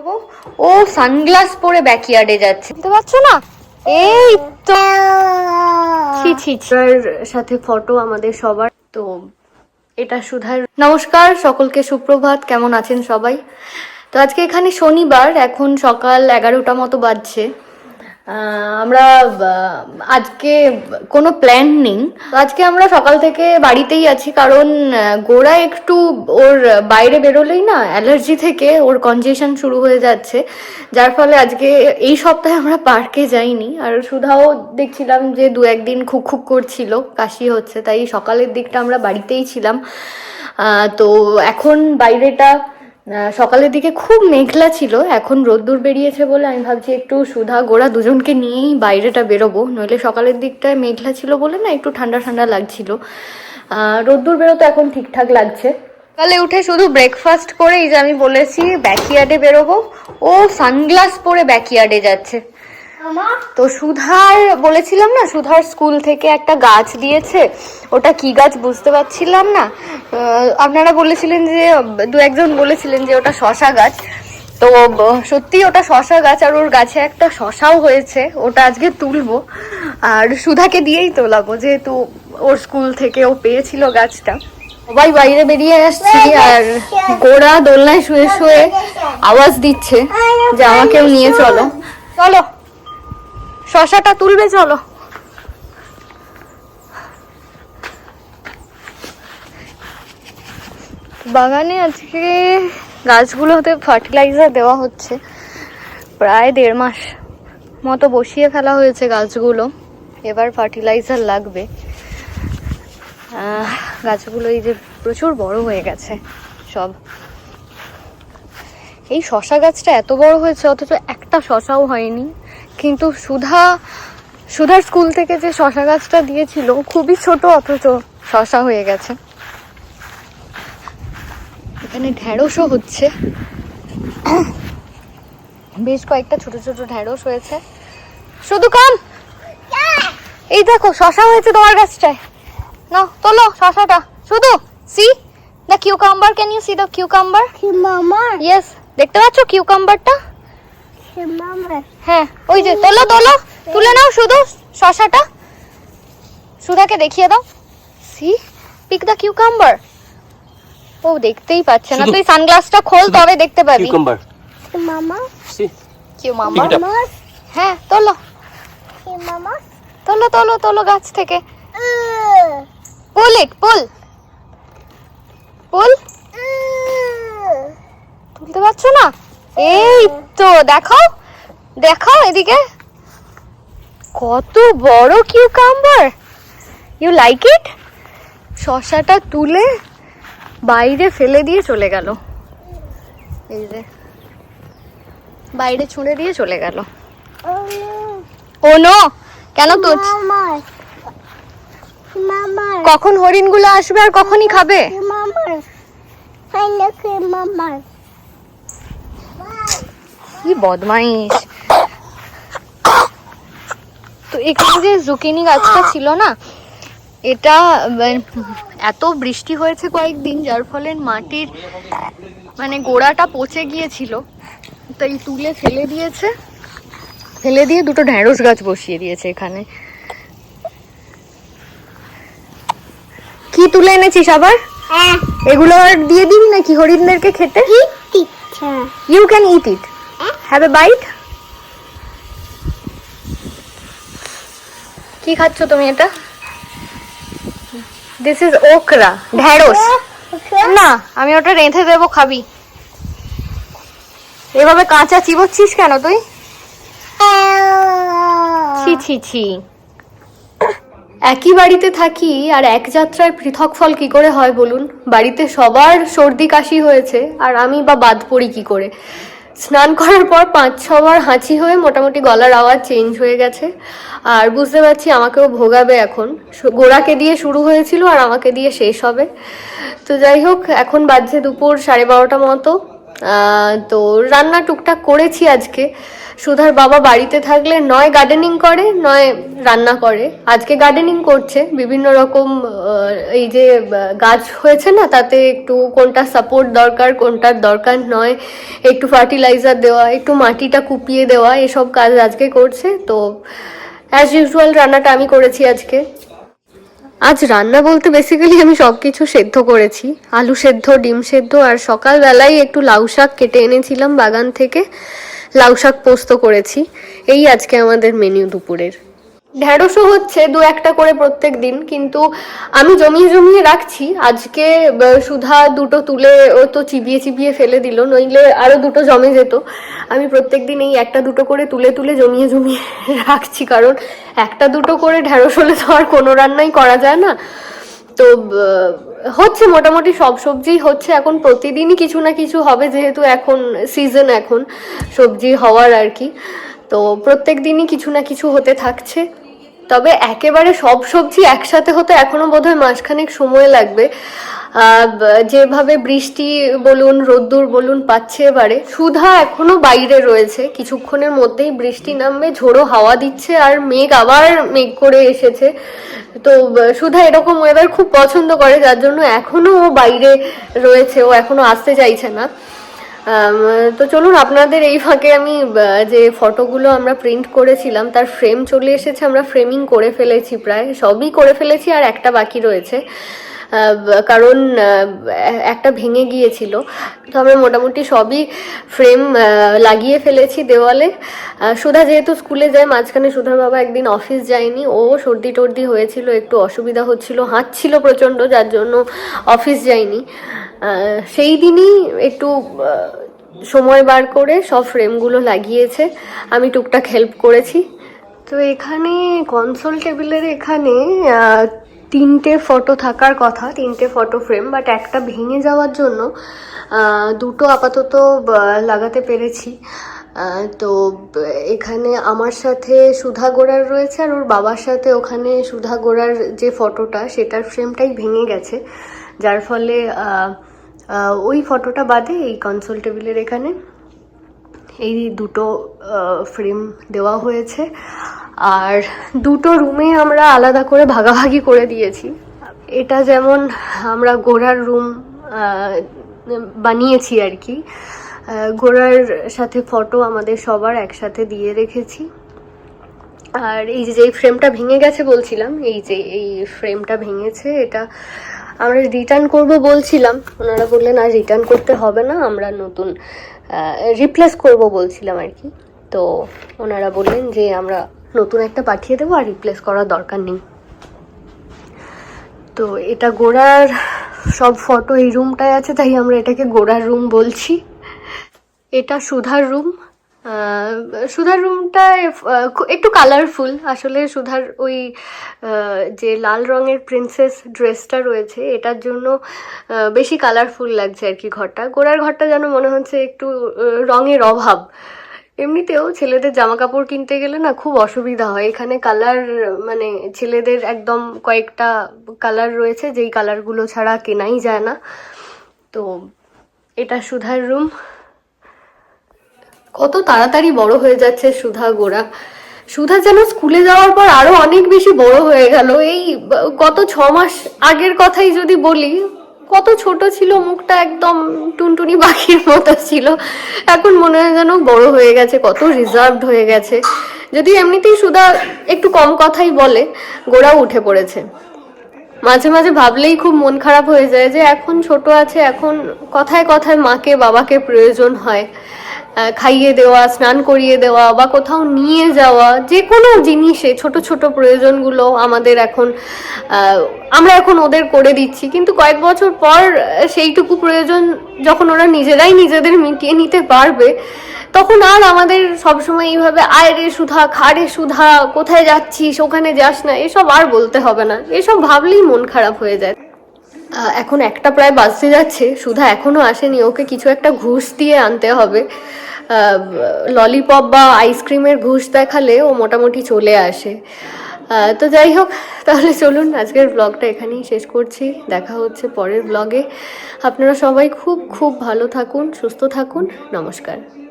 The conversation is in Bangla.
বেরোবো। ও সানগ্লাস পরে ব্যাকইয়ার্ডে যাচ্ছে, বুঝতে পারছো না? এই তো সাথে ফটো আমাদের সবার। তো এটা সুধার। নমস্কার সকলকে, সুপ্রভাত। কেমন আছেন সবাই? তো আজকে এখানে শনিবার, এখন সকাল 11টা মতো বাজছে। আমরা আজকে কোনো প্ল্যান নেই, আজকে আমরা সকাল থেকে বাড়িতেই আছি, কারণ গোড়া একটু ওর বাইরে বেরোলেই না অ্যালার্জি থেকে ওর কনজেশন শুরু হয়ে যাচ্ছে, যার ফলে আজকে এই সপ্তাহে আমরা পার্কে যাইনি। আর সুধাও দেখছিলাম যে দু একদিন খুক খুক করছিল, কাশি হচ্ছে, তাই সকালের দিকটা আমরা বাড়িতেই ছিলাম। তো এখন বাইরেটা সকালের দিকে খুব মেঘলা ছিল, এখন রোদ্দুর বেরিয়েছে বলে আমি ভাবছি একটু সুধা গোড়া দুজনকে নিয়েই বাইরেটা বেরোবো, নইলে সকালের দিকটায় মেঘলা ছিল বলে না একটু ঠান্ডা ঠান্ডা লাগছিল। রোদ্দুর বেরোতে এখন ঠিকঠাক লাগছে। সকালে উঠে শুধু ব্রেকফাস্ট করে এই যে আমি বলেছি ব্যাকইয়ার্ডে বেরোবো, ও সানগ্লাস পরে ব্যাকইয়ার্ডে যাচ্ছে। তো সুধার বলেছিলাম না, সুধার স্কুল থেকে একটা গাছ দিয়েছে, ওটা কি গাছ বুঝতে পারছিলাম না। আপনারা বলেছিলেন যে, দু একজন বলেছিলেন যে ওটা শশা গাছ। তো সত্যি ওটা শশা গাছ, আর ওর গাছে একটা শশাও হয়েছে, ওটা আজকে তুলবো আর সুধাকে দিয়েই তোলাবো, যেহেতু ওর স্কুল থেকে ও পেয়েছিল গাছটা। সবাই বাইরে বেরিয়ে আসছি, আর গোড়া দোলনায় শুয়ে শুয়ে আওয়াজ দিচ্ছে যে আমাকেও নিয়ে চলো চলো, শশাটা তুলবে চলো। বাগানে আজকে গাছগুলোতে ফার্টিলাইজার দেওয়া হচ্ছে, প্রায় 1.5 মাস মতো বসিয়ে ফেলা হয়েছে গাছগুলো, এবার ফার্টিলাইজার লাগবে। গাছগুলো এই যে প্রচুর বড় হয়ে গেছে সব। এই শশা গাছটা এত বড় হয়েছে অথচ একটা শশাও হয়নি, কিন্তু সুধার স্কুল থেকে যে শশা গাছটা দিয়েছিল খুবই ছোট, অথচ শশা হয়ে গেছে। এখানে ঢেঁড়সও হচ্ছে, বেশ কয়েকটা ছোট ছোট ঢেঁড়স হয়েছে। শুধু কাম, এই দেখো শশা হয়েছে তোমার গাছটায়, নাও তোলো শশাটা। শুধু see the cucumber, can you see the cucumber? Yes, দেখতে পাচ্ছ কিউকাম্বারটা? হ্যাঁ, ওই যে তোলো তোলো, তুলে নাও শুধু শশাটা, সুধাকে দেখিয়ে দাও। See, pick the cucumber. ও দেখতেই পাচ্ছে না, তুই সানগ্লাসটা খোল তবে দেখতে পাবি। কিউকাম্বার মামা, সি কিউকাম্বার। হ্যাঁ তোলো তোলো তোলো তোলো গাছ থেকে, পুল ইট, পুল পুল। তুলতে পারছো না? এই তো দেখাও দেখাও এদিকে, কত বড় কিউকাম্বার। You like it? শশাটা তুলে বাইরে ফেলে দিয়ে চলে গেল, এই যে বাইরে ছুঁড়ে দিয়ে চলে গেল। ও নো, কেন তো? কখন হরিণগুলো আসবে আর কখনই খাবে? কি বদমাইশ। তো এখানে যে জুকিনি গাছটা ছিল না, এটা এত বৃষ্টি হয়েছে কয়েকদিন, যার ফলে মাটির মানে গোড়াটা পচে গিয়েছিল, তাই তুলে ফেলে দিয়েছে, ফেলে দিয়ে দুটো ঢেঁড়স গাছ বসিয়ে দিয়েছে এখানে। কি তুলে এনেছিস আবার? এগুলো আর দিয়ে দিবি নাকি হরিণদেরকে খেতে? You can eat it, have a bite. কি খাচ্ছ তুমি এটা? দিস ইজ ওকরা, ঢেঁড়স না, আমি ওটা রেঁধে দেবো, খাবি? এভাবে কাঁচা চিবোচ্ছিস কেন তুই? ছি ছি ছি। একই বাড়িতে থাকি আর এক যাত্রায় পৃথক ফল কি করে হয় বলুন? বাড়িতে সবার সর্দি কাশি হয়েছে, আর আমি বা বাদ পড়ি কি করে? স্নান করার পর 5-6 বার হাঁচি হয়ে মোটামুটি গলার আওয়াজ চেঞ্জ হয়ে গেছে, আর বুঝতে পারছি আমাকেও ভোগাবে এখন। গোড়াকে দিয়ে শুরু হয়েছিল আর আমাকে দিয়ে শেষ হবে। তো যাই হোক, এখন বাজছে দুপুর 12:30 মতো, তো রান্না টুকটাক করেছি আজকে। সুধার বাবা বাড়িতে থাকলে নয় গার্ডেনিং করে নয় রান্না করে। আজকে গার্ডেনিং করছে, বিভিন্ন রকম এই যে গাছ হয়েছে না, তাতে একটু কোনটা সাপোর্ট দরকার কোনটার দরকার নয়, একটু ফার্টিলাইজার দেওয়া, একটু মাটিটা কুপিয়ে দেওয়া, এসব কাজ আজকে করছে। তো অ্যাজ ইউজুয়াল রান্নাটা আমি করেছি আজকে। আজ রান্না বলতে বেসিক্যালি আমি সব কিছু সেদ্ধ করেছি, আলু সেদ্ধ, ডিম সেদ্ধ, আর সকালবেলায় একটু লাউ শাক কেটে এনেছিলাম বাগান থেকে, লাউ শাক পোস্ত করেছি। এই আজকে আমাদের মেনু দুপুরের। ঢ্যাঁড়সও হচ্ছে দু একটা করে প্রত্যেক দিন, কিন্তু আমি জমিয়ে জমিয়ে রাখছি। আজকে সুধা দুটো তুলে ও তো চিবিয়ে চিবিয়ে ফেলে দিল, নইলে আরো দুটো জমে যেত। আমি প্রত্যেক দিন এই একটা দুটো করে তুলে তুলে জমিয়ে জমিয়ে রাখছি, কারণ একটা দুটো করে ঢ্যাঁড়স হলে তো আর কোনো রান্নাই করা যায় না। তো হচ্ছে মোটামুটি সব সবজি হচ্ছে এখন, প্রতিদিনই কিছু না কিছু হবে, যেহেতু এখন সিজন, এখন সবজি হওয়ার আর কি। তো প্রত্যেক দিনই কিছু না কিছু হতে থাকছে। তবে একেবারে সব সবজি একসাথে হতে এখনো বোধহয় মাসখানেক সময় লাগবে। যেভাবে বৃষ্টি বলুন রোদ্দুর বলুন পাচ্ছে এবারে, সুধা এখনো বাইরে রয়েছে, কিছুক্ষণের মধ্যেই বৃষ্টি নামবে, ঝোড়ো হাওয়া দিচ্ছে, আর মেঘ আবার মেঘ করে এসেছে। তো সুধা এরকম ওয়েদার খুব পছন্দ করে, যার জন্য এখনো ও বাইরে রয়েছে, ও এখনো আসতে চাইছে না। তো চলুন, আপনাদের এই ফাঁকে আমি যে ফটোগুলো আমরা প্রিন্ট করেছিলাম তার ফ্রেম চলে এসেছে, আমরা ফ্রেমিং করে ফেলেছি, প্রায় সবই করে ফেলেছি, আর একটা বাকি রয়েছে, কারণ একটা ভেঙে গিয়েছিল। তো আমরা মোটামুটি সবই ফ্রেম লাগিয়ে ফেলেছি দেওয়ালে। সুধা যেহেতু স্কুলে যায়, মাঝখানে সুধার বাবা একদিন অফিস যায়নি, ও সর্দি টর্দি হয়েছিল, একটু অসুবিধা হচ্ছিল, হাঁচছিল প্রচণ্ড, যার জন্য অফিস যায়নি। সেই দিনই একটু সময় বার করে সব ফ্রেমগুলো লাগিয়েছে, আমি টুকটাক হেল্প করেছি। তো এখানে কনসোল টেবিলের এখানে তিনটে ফটো থাকার কথা, তিনটে ফটো ফ্রেম, বাট একটা ভেঙে যাওয়ার জন্য দুটো আপাতত লাগাতে পেরেছি। তো এখানে আমার সাথে সুধা গোড়ার রয়েছে, আর ওর বাবার সাথে ওখানে সুধা গোড়ার যে ফটোটা সেটার ফ্রেমটাই ভেঙে গেছে, যার ফলে ওই ফটোটা বাদে এই কনসোল টেবিলের এখানে এই দুটো ফ্রেম দেওয়া হয়েছে। আর দুটো রুমে আমরা আলাদা করে ভাগাভাগি করে দিয়েছি। এটা যেমন আমরা গোড়ার রুম বানিয়েছি আর কি, গোড়ার সাথে ফটো আমাদের সবার একসাথে দিয়ে রেখেছি। আর এই যে ফ্রেমটা ভেঙে গেছে বলছিলাম, এই যে এই ফ্রেমটা ভেঙেছে, এটা আমরা রিটার্ন করব বলছিলাম, ওনারা বললেন আর রিটার্ন করতে হবে না, আমরা নতুন রিপ্লেস করব বলছিলাম আর কি। তো ওনারা বললেন যে আমরা নতুন একটা পাঠিয়ে দেবো, আর রিপ্লেস করার দরকার নেই। তো এটা গোড়ার সব ফটো এই রুমটায় আছে, তাই আমরা এটাকে গোড়ার রুম বলছি। এটা সুধার রুম। সুধার রুমটা একটু কালারফুল, আসলে সুধার ওই যে লাল রঙের প্রিন্সেস ড্রেসটা রয়েছে, এটার জন্য বেশি কালারফুল লাগছে আর কি ঘরটা। গোড়ার ঘরটা যেন মনে হচ্ছে একটু রঙের অভাব। এমনিতেও ছেলেদের জামা কাপড় কিনতে গেলে না খুব অসুবিধা হয়, এখানে কালার মানে ছেলেদের একদম কয়েকটা কালার রয়েছে, যেই কালারগুলো ছাড়া কেনাই যায় না। তো এটা সুধার রুম। কত তাড়াতাড়ি বড় হয়ে যাচ্ছে সুধা গোড়া। সুধা যেন স্কুলে যাওয়ার পর আরো অনেক বেশি বড় হয়ে গেল। এই গত 6 মাস আগের কথাই যদি বলি, কত ছোট ছিল, মুখটা একদম টুনটুনি পাখির মতো ছিল, এখন মনে হয় যেন বড় হয়ে গেছে, কত রিজার্ভড হয়ে গেছে। যদি এমনিতেই সুধা একটু কম কথাই বলে, গোড়াও উঠে পড়েছে। মাঝে মাঝে ভাবলেই খুব মন খারাপ হয়ে যায় যে এখন ছোট আছে, এখন কথায় কথায় মাকে বাবাকে প্রয়োজন হয়, খাইয়ে দেওয়া, স্নান করিয়ে দেওয়া, বা কোথাও নিয়ে যাওয়া, যে কোনো জিনিসে ছোট ছোট প্রয়োজনগুলো আমাদের এখন আমরা এখন ওদের করে দিচ্ছি। কিন্তু কয়েক বছর পর সেইটুকু প্রয়োজন যখন ওরা নিজেরাই নিজেদের মিটিয়ে নিতে পারবে, তখন আর আমাদের সবসময় এইভাবে আয় রে সুধা, খা রে সুধা, কোথায় যাচ্ছিস, ওখানে যাস না, এসব আর বলতে হবে না। এসব ভাবলেই মন খারাপ হয়ে যায়। এখন একটা প্রায় বাজতে যাচ্ছে, সুধা এখনো আসেনি, ওকে কিছু একটা ঘুষ দিয়ে আনতে হবে। ললিপপ বা আইসক্রিমের ঘুষ দেখালে ও মোটামুটি চলে আসে। তো যাই হোক, তাহলে চলুন আজকের ব্লগটা এখানেই শেষ করছি। দেখা হচ্ছে পরের ব্লগে। আপনারা সবাই খুব খুব ভালো থাকুন, সুস্থ থাকুন। নমস্কার।